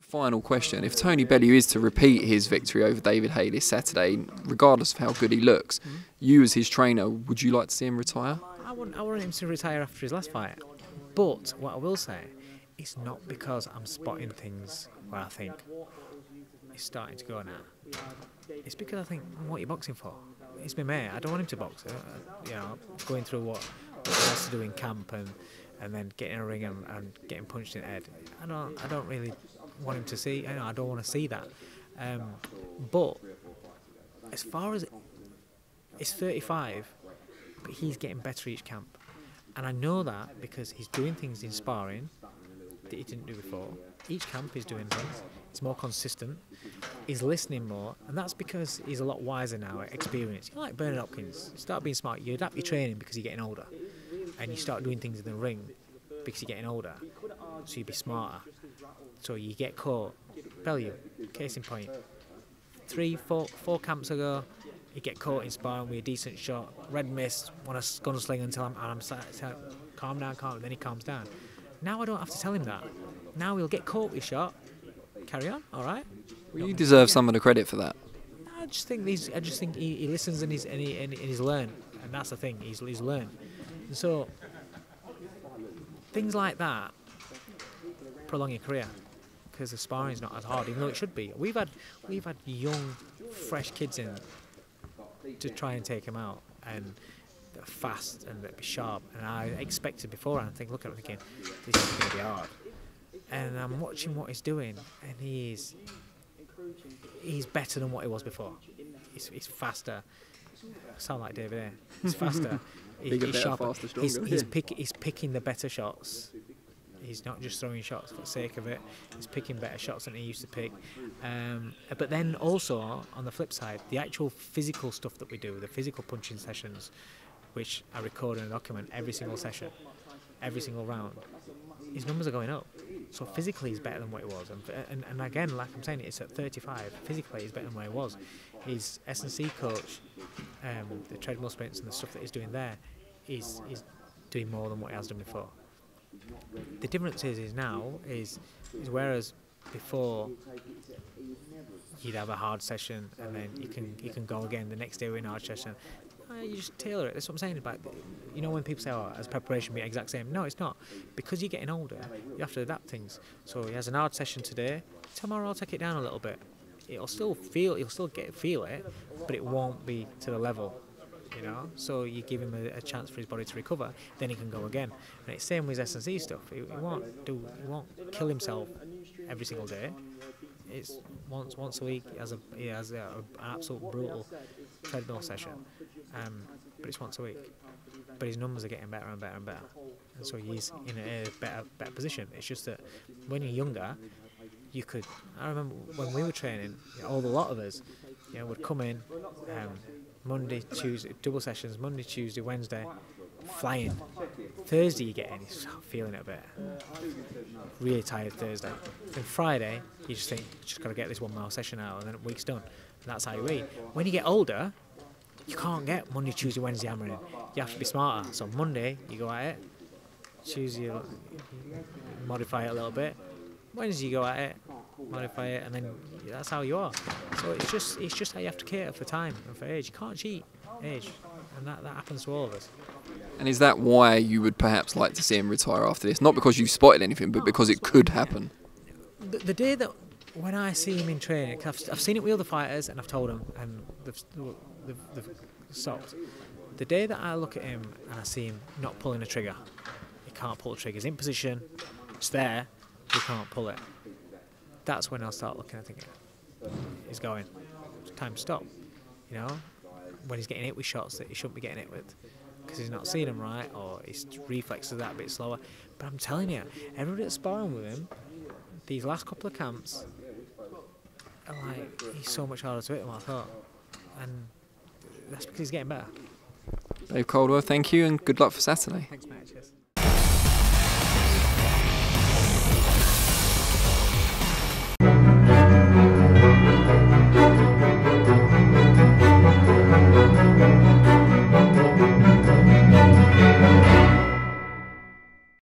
Final question. If Tony Bellew is to repeat his victory over David Haye this Saturday, regardless of how good he looks, you as his trainer, would you like to see him retire? I want him to retire after his last fight. But what I will say, it's not because I'm spotting things where I think he's starting to go now. It's because I think, what are you boxing for? He's my mate. I don't want him to box. You know, going through what he has to do in camp and then getting in a ring and getting punched in the head. I don't really want him to see. I don't want to see that. But as far as it's 35, but he's getting better each camp, and I know that because he's doing things in sparring that he didn't do before. Each camp he's doing things. He's more consistent. He's listening more, and that's because he's a lot wiser now, experienced. You're like Bernard Hopkins. You start being smart. You adapt your training because you're getting older, and you start doing things in the ring because you're getting older. So you be smarter. So you get caught. Bellew, case in point. 4 camps ago, you get caught in sparring with a decent shot, red mist, want to gunsling until I'm calm down, then he calms down. Now I don't have to tell him that. Now he'll get caught with a shot, carry on, all right. Well, you deserve some of the credit for that. I just think he listens and he's learned, and that's the thing. He's learned, and so things like that prolong your career because the sparring's not as hard, even though it should be. We've had young, fresh kids in to try and take him out, and they're fast and they're sharp. And I expected before, and I think, look at him again, this is going to be hard. And I'm watching what he's doing, and he's better than what he was before. He's faster. I sound like David Haye. He's faster. He's sharper. He's picking the better shots. He's not just throwing shots for the sake of it. He's picking better shots than he used to pick. But then also, on the flip side, the actual physical stuff that we do, the physical punching sessions, which I record and document every single session, every single round, his numbers are going up. So physically he's better than what he was. And again, like I'm saying, it's at 35. Physically he's better than what he was. His S&C coach, the treadmill sprints and the stuff that he's doing there, is doing more than what he has done before. The difference is now whereas before you'd have a hard session and then you can go again the next day with a hard session. You just tailor it. That's what I'm saying about, you know, when people say, oh, as preparation be exact same. No, it's not. Because you're getting older, you have to adapt things. So he has an hard session today. Tomorrow I'll take it down a little bit. He'll still feel it, but it won't be to the level, you know. So you give him a chance for his body to recover, then he can go again. And it's the same with his S&C stuff. He won't kill himself every single day. It's once a week. He has an absolute brutal treadmill session, but it's once a week. But his numbers are getting better and better and better, and so he's in a better position. It's just that when you're younger, you could. I remember when we were training, a lot of us, would come in Monday, Tuesday, double sessions, Monday, Tuesday, Wednesday, flying. Thursday you get in, you're feeling it a bit. Really tired Thursday. Then Friday, you just think, just got to get this 1 mile session out, and then a week's done. And that's how you eat. When you get older, you can't get Monday, Tuesday, Wednesday hammering. You have to be smarter. So Monday, you go at it. Tuesday, you modify it a little bit. Wednesday, you go at it, modify it, and then that's how you are. So it's just how you have to cater for time and for age. You can't cheat age, and that happens to all of us. And is that why you would perhaps like to see him retire after this? Not because you've spotted anything, but because it could happen. The day that when I see him in training, I've seen it with other fighters, and I've told them, and they've stopped. The day that I look at him and I see him not pulling a trigger, he can't pull the trigger. He's in position, it's there, he can't pull it. That's when I'll start looking and thinking, he's going. It's time to stop. When he's getting hit with shots that he shouldn't be getting hit with, because he's not seeing them right, or his reflexes are that a bit slower. But I'm telling you, everybody that's sparring with him, these last couple of camps, are like, he's so much harder to hit than what I thought. And that's because he's getting better. Dave Coldwell, thank you, and good luck for Saturday. Thanks, mate. Cheers.